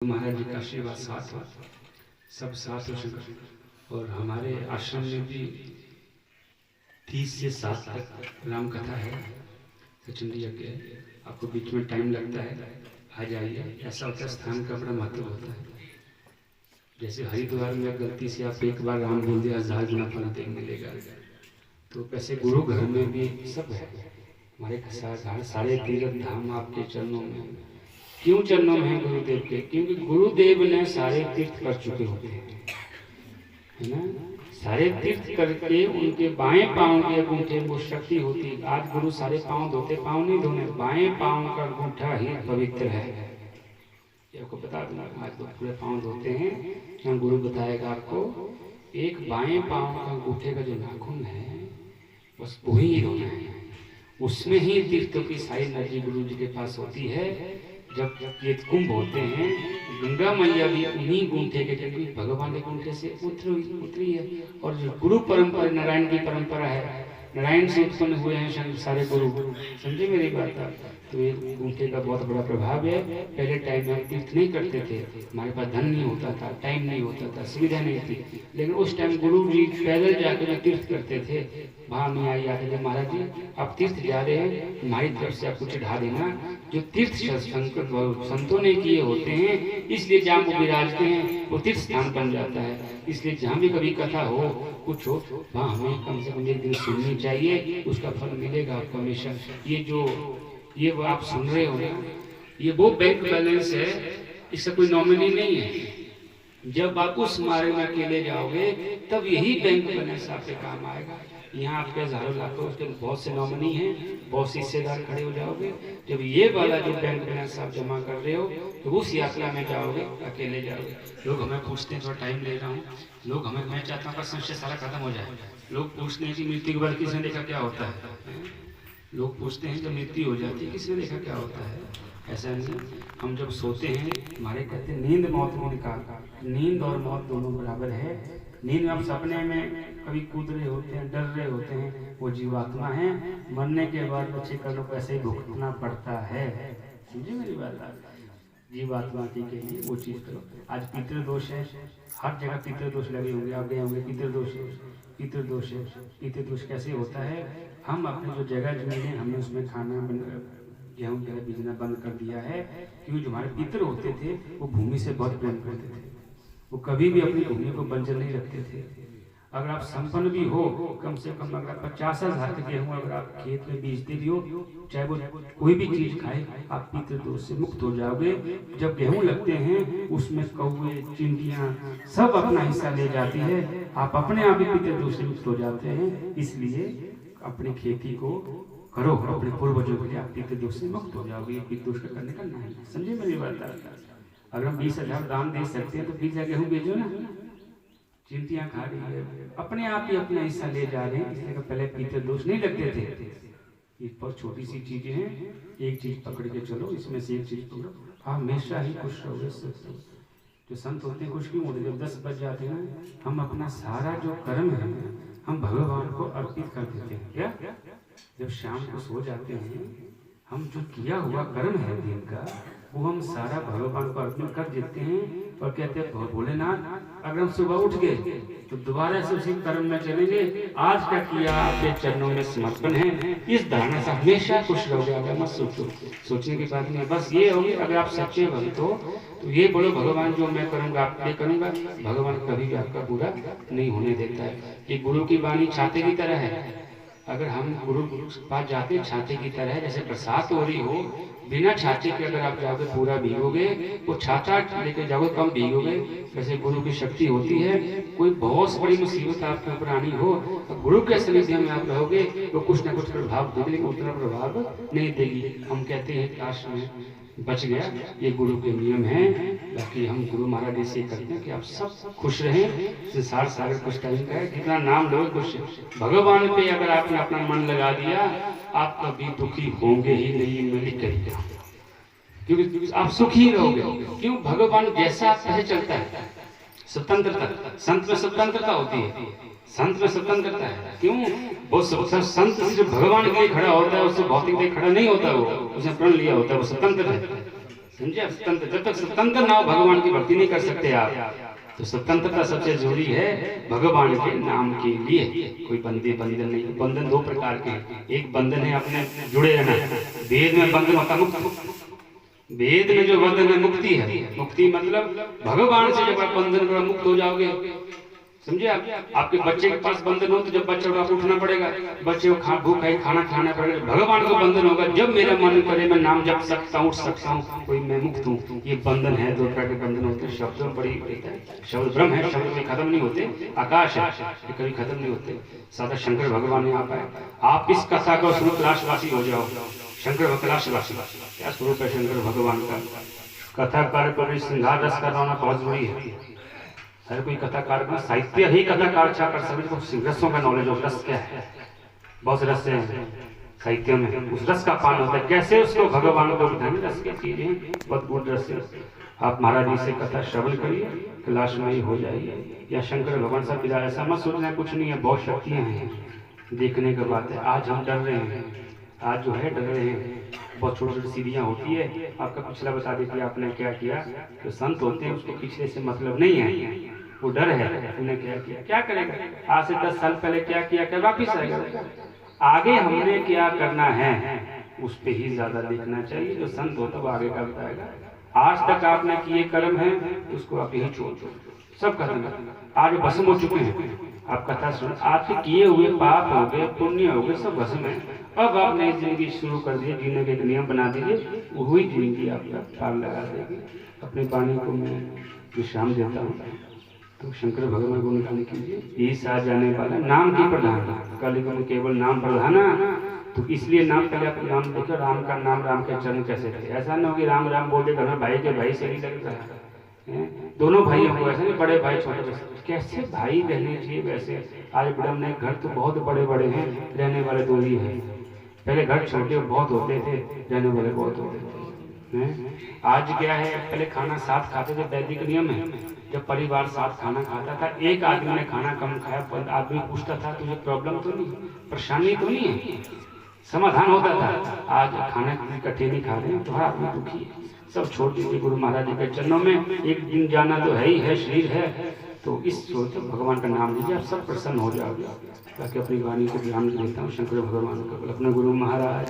महाराज जी का आशीर्वाद साथ हो, सब साथ हो शंकर। और हमारे आश्रम में भी 30 से 7 तक राम कथा है, सचंडी यज्ञ है। आपको बीच में टाइम लगता है, आ जाइए। ऐसा होता है, स्थान का बड़ा महत्व होता है। जैसे हरिद्वार में गलती से आप एक बार राम बोल दिया, 1000 गुना फल देख मिलेगा। तो वैसे गुरु घर में भी सब है। हमारे सारे तीर्थ धाम आपके चरणों में। क्यों चरणों में है गुरुदेव के? क्योंकि गुरुदेव ने सारे तीर्थ कर चुके होते हैं, है ना। सारे तीर्थ करके उनके बाएं पांव के अंगूठे वो शक्ति होती। आज गुरु सारे पांव धोते, पांव नहीं धोने, बाएं पांव का अंगूठा ही पवित्र है। ये आपको बता दूंगा। आज लोग पूरे पांव धोते हैं, यहाँ गुरु बताएगा आपको। एक बाएं पांव का अंगूठे का जो नाखून है, बस वही ही धोना है। उसमें ही तीर्थों की सारी एनर्जी गुरु जी के पास होती है। जब ये कुंभ होते हैं, गंगा मैया भी उन्हीं गूंठे के, क्योंकि भगवान के गूंठे से उतरी है। और जो गुरु परंपरा नारायण की परंपरा है, नारायण से उत्पन्न हुए हैं सारे गुरु, समझे मेरी बात। तो ये गूंठे का बहुत बड़ा प्रभाव है। पहले टाइम में हम तीर्थ नहीं करते थे, हमारे पास धन नहीं होता था, टाइम नहीं होता था, सुविधा नहीं थी। लेकिन उस टाइम गुरु जी पैदल जाकर तीर्थ करते थे। वहाँ में आई आते थे, महाराज जी आप तीर्थ जा रहे हैं, हमारी तरफ से आप कुछ चढ़ा देना। जो तीर्थ संतों ने किए होते हैं, इसलिए जहाँ वो विराजते हैं वो तीर्थ स्थान बन जाता है। इसलिए जहाँ भी कभी कथा हो, कुछ हो, वहाँ हमें कम से कम एक दिन सुननी चाहिए, उसका फल मिलेगा आपको हमेशा। ये वो आप सुन रहे हो ना, ये वो बैंक बैलेंस है, इसका कोई नॉमिनी नहीं है। जब आप उस मार्ग में अकेले जाओगे, तब यही बैंक बैलेंस आपके काम आएगा। यहाँ आपके हजारों लाखों, उसके बहुत से नॉमिनी हैं, बहुत से हिस्सेदार खड़े हो जाओगे। जब ये वाला जो बैंक बैलेंस आप जमा कर रहे हो, तो उस यात्रा में जाओगे, अकेले जाओगे। लोग हमें पूछते हैं, थोड़ा टाइम ले रहा हूँ, लोग हमें, मैं चाहता हूँ का संशय सारा खत्म हो जाए। लोग पूछते हैं कि मृत्यु के बाद किसने देखा क्या होता है। लोग पूछते हैं जब मृत्यु हो जाती है किसने देखा क्या होता है। ऐसा नहीं, हम जब सोते हैं, हमारे कहते हैं नींद मौत में निकाल, नींद और मौत दोनों बराबर है। नींद में आप सपने में कभी कूद रहे होते हैं, डर रहे होते हैं, वो जीवात्मा है। मरने के बाद बच्चे का लोग ऐसे ही भुगतना पड़ता है, समझे मेरी बात। जीवात्मा के लिए वो चीज करो। आज पितृदोष है, हर जगह पितृदोष लगे होंगे, आप गए होंगे, पितृदोष पितृदोष है। पितृदोष कैसे होता है? हम अपनी जो जगह जमीन है, हमने उसमें खाना गेहूँ वगैरह बीजना बंद कर दिया है। क्योंकि जो हमारे पितृ होते थे, वो भूमि से बहुत प्रेम करते थे, वो कभी भी अपनी भूमि को बंजर नहीं रखते थे। अगर आप संपन्न भी हो, कम से कम अगर 50,000 के गेहूँ अगर आप खेत में बीजते भी हो, चाहे वो कोई भी चीज खाए, आप पितृदोष से मुक्त हो जाओगे। जब गेहूँ लगते हैं, उसमें कौवे चिंटियां सब अपना हिस्सा ले जाती है, आप अपने आप ही पितृदोष से मुक्त हो जाते हैं। इसलिए अपनी खेती को करो, अपने पूर्वजों के लिए आप पितृदोष से मुक्त हो जाओगे। पितृदोष का करने का नहीं, समझे मेरी बात। अगर हम 20,000 दान दे सकते हैं तो 20 गेहूँ बेचो ना। चिंटियां खा रही है, अपने आप ही अपना हिस्सा ले जा रहे हैं। इसलिए पहले पितृदोष नहीं लगते थे। ये पर छोटी सी चीजें हैं, एक चीज पकड़ के चलो, इसमें से एक चीज पकड़ो, आप हमेशा ही खुश रहोगे। जो संत होते हैं खुश क्यों होते? जब 10 बज जाते हैं, हम अपना सारा जो कर्म है हम भगवान को अर्पित कर देते हैं। क्या जब शाम को सो जाते हैं, हम जो किया हुआ कर्म है दिन का, वो हम सारा भगवान को अर्पण कर देते हैं। और कहते हैं भोलेनाथ, अगर हम सुबह उठ गए तो दोबारा से उसी कर्म में चलेंगे। आज का किया आपके चरणों में समर्पण है। इस धारणा से हमेशा खुश रहोगे। अगर मत सोचो, सोचने की बात नहीं, बस ये होगी अगर आप सच्चे भक्त हो तो ये बोलो भगवान जो मैं करूँगा आपके करूँगा। भगवान कभी भी आपका बुरा नहीं होने देता है। ये गुरु की वाणी छाते की तरह है। अगर हम गुरु के पास जाते हैं, छाते की तरह है। जैसे बरसात हो रही हो, बिना छाते के अगर आप जाओगे पूरा भीगोगे, वो छाता लेकर जाओगे कम भीगोगे। वैसे गुरु की शक्ति होती है। कोई बहुत बड़ी मुसीबत आपके ऊपर आनी हो, तो गुरु के सानिध्य में आप रहोगे तो कुछ ना कुछ प्रभाव देगी, लेकिन उतना प्रभाव नहीं देगी। हम कहते हैं काश में बच गया, ये गुरु के नियम हैं। बाकी हम गुरु महाराज से करते हैं कि आप सब खुश रहें। संसार सागर कुछ टाइम का है, जितना नाम लो कुछ भगवान पे अगर आपने अपना मन लगा दिया, आप कभी दुखी होंगे ही नहीं। मैं लिख कर क्योंकि आप सुखी रहोगे। क्यों? भगवान जैसा कैसे चलता है, स्वतंत्रता। संत में स्वतंत्रता होती है, संत में स्वतंत्रता है। क्यों? वो संत सिर्फ भगवान के लिए खड़ा होता है, उससे भौतिक लिए खड़ा नहीं होता। वो उसने प्रण लिया होता है, वो स्वतंत्र है। समझे? स्वतंत्र, जब तक स्वतंत्र ना हो भगवान की भक्ति नहीं कर सकते आप। तो स्वतंत्रता सबसे जरूरी है भगवान के नाम के लिए। कोई बंधन नहीं। बंधन दो प्रकार के, एक बंधन है अपने जुड़े रहना, वेद में बंधन होता मुक्त, वेद में जो बंधन है मुक्ति है। मुक्ति मतलब भगवान से जब आप बंधन कर मुक्त हो जाओगे, समझे? आपके बच्चे के पास बंधन हो तो जब बच्चे को उठना पड़ेगा, बच्चे को भूख है खाना खाना पड़ेगा। भगवान को बंधन होगा जब मेरा मन करे मैं नाम जप सकता हूँ, उठ सकता हूँ, कोई मैं मुक्त हूँ। ये बंधन है, दो प्रकार के बंधन होते हैं। शब्द बड़ी शब्द ब्रह्म है, शब्द कभी खत्म नहीं होते। आकाश है, ये कभी खत्म नहीं होते। सादा शंकर भगवान यहाँ पाए। आप इस कथा का स्वरूप कैलाशवासी हो जाओ। शंकर कैलाशवासी क्या स्वरूप है शंकर भगवान का? कथा कार को श्रृंगार रस करवाना बहुत जरूरी है। हर कोई कथाकार का साहित्य ही कथाकार अच्छा कर सके। रसों का नॉलेज हो, रस क्या है, बहुत रस है साहित्य में, उस रस का पान होता है। कैसे उसको भगवान को बताएंगे? रस की चीजें बहुत गुड रस है। आप महाराज जी से कथा श्रवण करिए, कैलाश में ही हो जाइए। या शंकर भगवान साहब पिता, ऐसा मत सोचना कुछ नहीं है, बहुत शक्तियां हैं, देखने की बात है। आज हम डर रहे हैं, आज जो है डर रहे हैं। बहुत छोटी छोटी सीढ़ियाँ होती है। आपका पिछला बता दीजिए आपने क्या किया। जो संत होते हैं उसको पिछले से मतलब नहीं है, वो डर है। उन्हें क्या किया, क्या करेगा? आज से 10 साल पहले क्या किया, क्या वापिस आएगा? आगे हमने क्या करना है उस पे ही ज्यादा देखना चाहिए। जो संत होता है वो आगे का बताएगा। आज तक आपने किए कर्म है उसको आप यही छोड़ दो, सब खत्म। आज भस्म हो चुके हैं। आप कथा सुन, आपके किए हुए पाप हो गए, पुण्य हो गए, सब भस्म है। अब आप नई जिंदगी शुरू कर दिए, जीने के एक नियम बना दीजिए, वही जिंदगी आपका पार लगा देगी। अपनी वाणी को मैं विश्राम देता हूँ। तो शंकर भगवान को निकालने कीजिए। यही साथ जाने वाला नाम की प्रधान, कलियुग में केवल नाम प्रधाना। तो इसलिए नाम पहले आप नाम देखो, राम का नाम, राम के चरण कैसे थे। ऐसा ना हो कि राम राम बोलते घर में भाई के भाई से नहीं लगता है। दोनों भाइयों को ऐसे नहीं, बड़े भाई छोटे भाई, कैसे भाई रहने चाहिए वैसे। आज बड़े ने घर तो बहुत बड़े बड़े हैं, रहने वाले दो ही है। पहले घर छोटे बहुत होते थे, रहने वाले बहुत होते थे। आज क्या है, पहले खाना साथ खाते थे, वैदिक नियम है। जब परिवार साथ खाना खाता था, एक आदमी ने खाना कम खाया, आदमी पूछता था तुझे प्रॉब्लम तो नहीं, परेशानी तो नहीं है, समाधान होता था। आज खाना इकट्ठे नहीं खा रहे हैं तो हर आदमी दुखी है। सब छोड़ दीजिए गुरु महाराज जी के चरणों में। एक दिन जाना तो है ही है, शरीर है। तो इस सोच भगवान का नाम लीजिए, आप सब प्रसन्न हो जाओगे। ताकि अपनी वाणी को ध्यान देता हूँ शंकर भगवान को, अपने गुरु महाराज।